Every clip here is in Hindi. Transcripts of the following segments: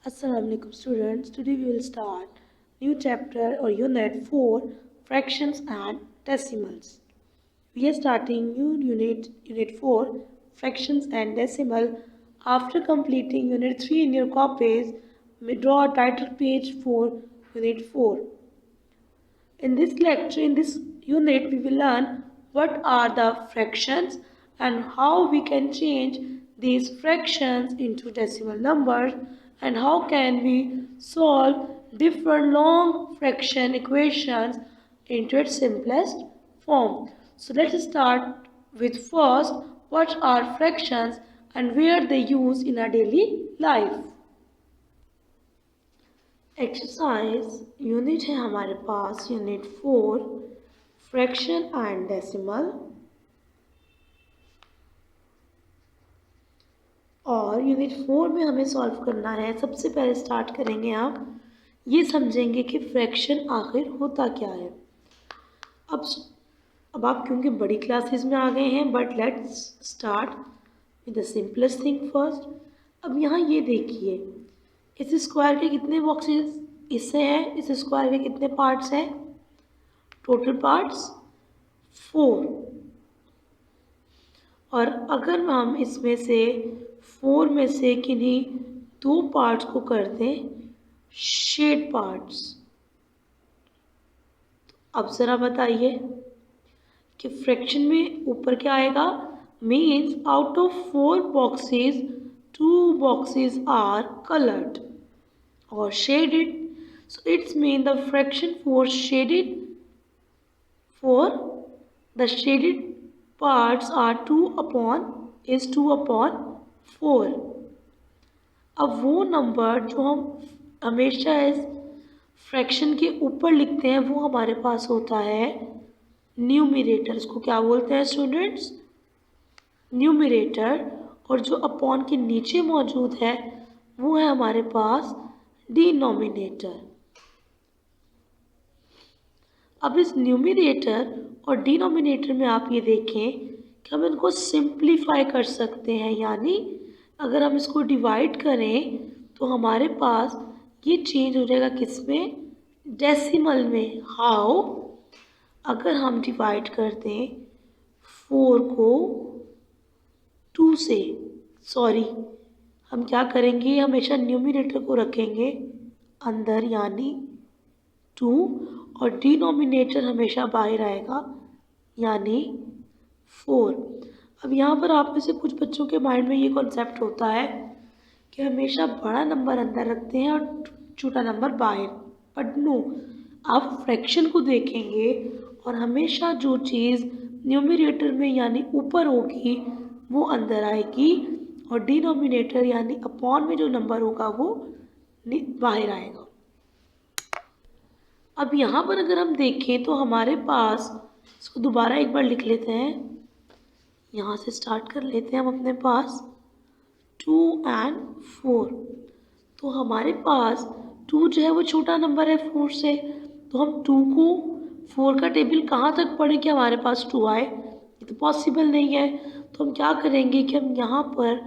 Assalamualaikum students. Today we will start new chapter or unit 4 fractions and decimals. We are starting new unit 4 fractions and decimal. After completing unit 3 in your copies, draw a title page for unit 4. In this lecture, in this unit, we will learn what are the fractions and how we can change these fractions into decimal numbers and how can we solve different long fraction equations into its simplest form. So let's start with first what are fractions and where they use in our daily life. Exercise unit है हमारे पास यूनिट 4 फ्रैक्शन एंड डेसिमल और यूनिट 4 में हमें सॉल्व करना है। सबसे पहले स्टार्ट करेंगे हम ये समझेंगे कि फ्रैक्शन आखिर होता क्या है। अब आप क्योंकि बड़ी क्लासेस में आ गए हैं, but let's start with the simplest thing first. अब यहाँ ये देखिए, इस स्क्वायर के कितने बॉक्सेस इससे हैं, इस स्क्वायर के कितने पार्ट्स हैं, टोटल पार्ट्स 4। और अगर हम इसमें से 4 में से किन्हीं 2 पार्ट्स को कर दें शेड पार्ट्स, तो अब ज़रा बताइए कि फ्रैक्शन में ऊपर क्या आएगा। Means out of 4 boxes 2 boxes are coloured or shaded, so it's mean the fraction for the shaded parts are 2 upon 4। अब वो नंबर जो हम हमेशा इस फ्रैक्शन के ऊपर लिखते हैं वो हमारे पास होता है न्यूमरेटर। इसको क्या बोलते हैं स्टूडेंट्स, न्यूमरेटर। और जो अपॉन के नीचे मौजूद है वो है हमारे पास डिनोमिनेटर। अब इस न्यूमरेटर और डिनोमिनेटर में आप ये देखें कि हम इनको सिंप्लीफाई कर सकते हैं, यानी अगर हम इसको डिवाइड करें तो हमारे पास ये चेंज हो जाएगा किसमें, डेसिमल में। हाउ, अगर हम डिवाइड कर दें 4 को 2 से, हम क्या करेंगे, हमेशा न्यूमरेटर को रखेंगे अंदर यानी 2 और डिनोमिनेटर हमेशा बाहर आएगा यानी 4। अब यहाँ पर आप में से कुछ बच्चों के माइंड में ये कॉन्सेप्ट होता है कि हमेशा बड़ा नंबर अंदर रखते हैं और छोटा नंबर बाहर, बट नो, आप फ्रैक्शन को देखेंगे और हमेशा जो चीज़ न्यूमरेटर में यानी ऊपर होगी वो अंदर आएगी और डिनोमिनेटर यानी अपॉन में जो नंबर होगा वो बाहर आएगा। अब यहाँ पर अगर हम देखें तो हमारे पास, इसको दोबारा एक बार लिख लेते हैं, यहाँ से स्टार्ट कर लेते हैं हम अपने पास 2 और 4। तो हमारे पास 2 जो है वो छोटा नंबर है 4 से, तो हम 2 को 4 का टेबल कहाँ तक पढ़ें कि हमारे पास 2 आए, ये तो पॉसिबल नहीं है। तो हम क्या करेंगे कि हम यहाँ पर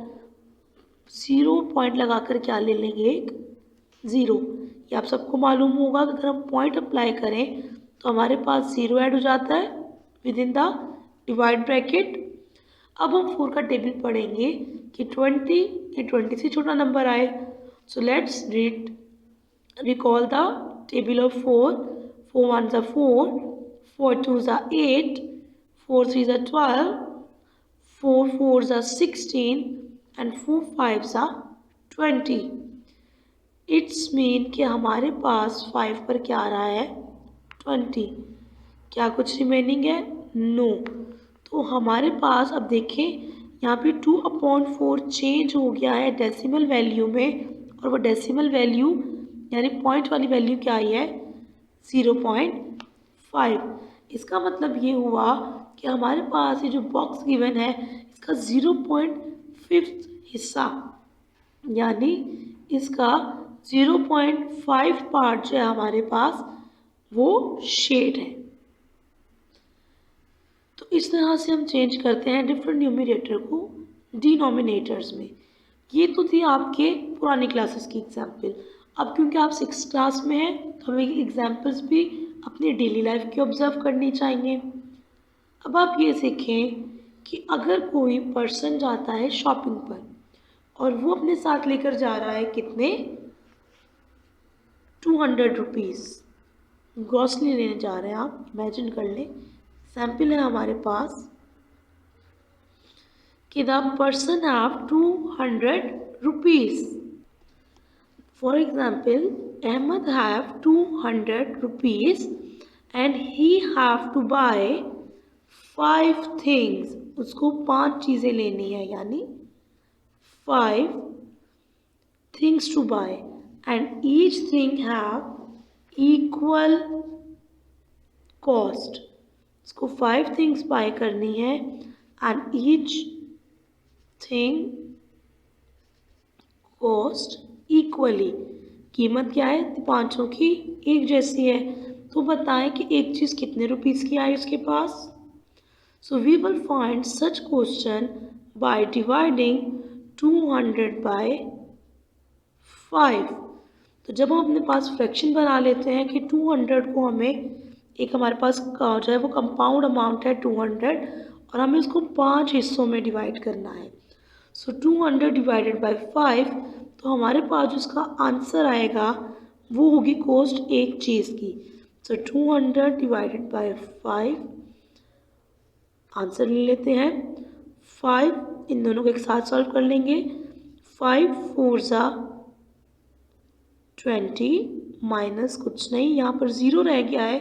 0 पॉइंट लगाकर क्या ले लेंगे, एक 0। ये आप सबको मालूम होगा कि अगर हम पॉइंट अप्लाई करें तो हमारे पास 0 ऐड हो जाता है with in the divide bracket. अब हम 4 का टेबल पढ़ेंगे कि 20 से छोटा नंबर आए। So let's recall the table of 4। 4 1 4, 4 2 8, 4 3 12, 4 4 16 and 4 5 20। It's mean कि हमारे पास 5 पर क्या आ रहा है, 20। क्या कुछ रिमेनिंग है, नो। तो हमारे पास अब देखें यहाँ पे 2/4 चेंज हो गया है डेसिमल वैल्यू में, और वो डेसिमल वैल्यू यानी पॉइंट वाली वैल्यू क्या आई है, 0.5। इसका मतलब ये हुआ कि हमारे पास ये जो बॉक्स गिवन है इसका 0.5 हिस्सा यानी इसका 0.5 पार्ट जो है हमारे पास वो शेड है। तो इस तरह से हम चेंज करते हैं डिफरेंट न्यूमरेटर को डिनोमिनेटर्स में। ये तो थी आपके पुरानी क्लासेस की एग्जाम्पल। अब क्योंकि आप 6th क्लास में हैं तो हमें एग्जाम्पल्स भी अपनी डेली लाइफ की ऑब्जर्व करनी चाहिए। अब आप ये सीखें कि अगर कोई पर्सन जाता है शॉपिंग पर और वो अपने साथ लेकर जा रहा है कितने 200 रुपीज़ ग्रॉसरी लेने जा रहे हैं। आप इमेजिन कर लें, सैम्पल है हमारे पास कि the person have 200 rupees. For example, Ahmed have 200 rupees and he have to buy 5 things. उसको 5 चीज़ें लेनी है, यानी 5 things to buy and each thing have equal cost. इसको 5 things buy करनी है and each thing cost equally. कीमत क्या है, पाँचों की एक जैसी है। तो बताएं कि एक चीज़ कितने रुपीज़ की आई उसके पास। So we will find such question by dividing 200 by 5। तो जब हम अपने पास फ्रैक्शन बना लेते हैं कि 200 को हमें, एक हमारे पास जो है वो कंपाउंड अमाउंट है 200 और हमें इसको 5 हिस्सों में डिवाइड करना है। सो 200 डिवाइडेड बाय 5, तो हमारे पास जो इसका आंसर आएगा वो होगी कॉस्ट एक चीज़ की। सो 200 डिवाइडेड बाय 5 आंसर ले लेते हैं 5। इन दोनों को एक साथ सॉल्व कर लेंगे। 5 4 ज़ा 20 माइनस कुछ नहीं, यहाँ पर 0 रह गया है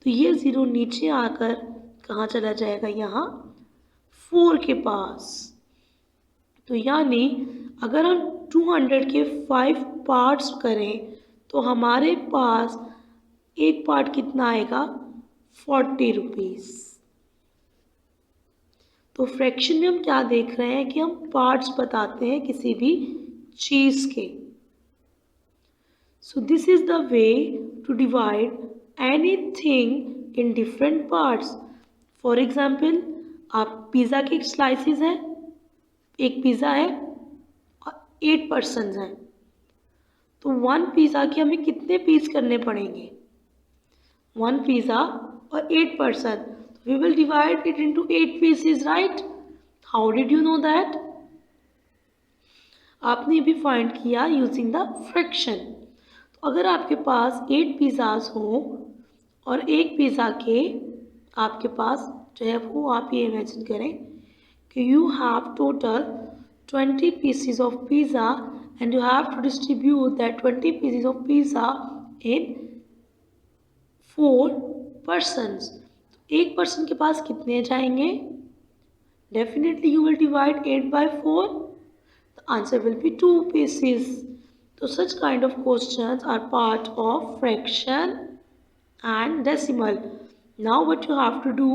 तो ये 0 नीचे आकर कहाँ चला जाएगा, यहाँ 4 के पास। तो यानी अगर हम 200 के 5 पार्ट्स करें तो हमारे पास एक पार्ट कितना आएगा 40 रुपीज़। तो फ्रैक्शन में हम क्या देख रहे हैं कि हम पार्ट्स बताते हैं किसी भी चीज़ के। So this is the way to divide anything in different parts. For example, आप पिज़्ज़ा के स्लाइसिस हैं, एक पिज़्ज़ा है और 8 पर्सन्स हैं, तो 1 पिज़्ज़ा के हमें कितने पीस करने पड़ेंगे, 1 पिज़्ज़ा और 8 person, we will divide it into 8 pieces, right. How did you know that? आपने भी फाइंड किया यूजिंग द फ्रैक्शन। तो अगर आपके पास 8 पिज़्ज़ाज हो और एक पिज़्ज़ा के आपके पास जो है वो, आप ये इमेजिन करें कि you have total 20 pieces of pizza and you have to distribute that 20 pieces of pizza in 4 persons. एक पर्सन के पास कितने जाएंगे? Definitely you will divide 8 by 4. The answer will be 2 pieces. So such kind of questions are part of fraction and decimal. Now what you have to do,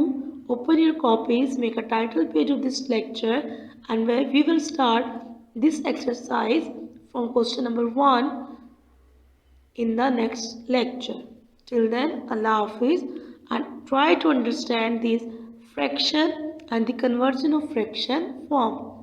open your copies, make a title page of this lecture, and where we will start this exercise from question number 1 in the next lecture. Till then, Allah Hafiz, and try to understand this fraction and the conversion of fraction form.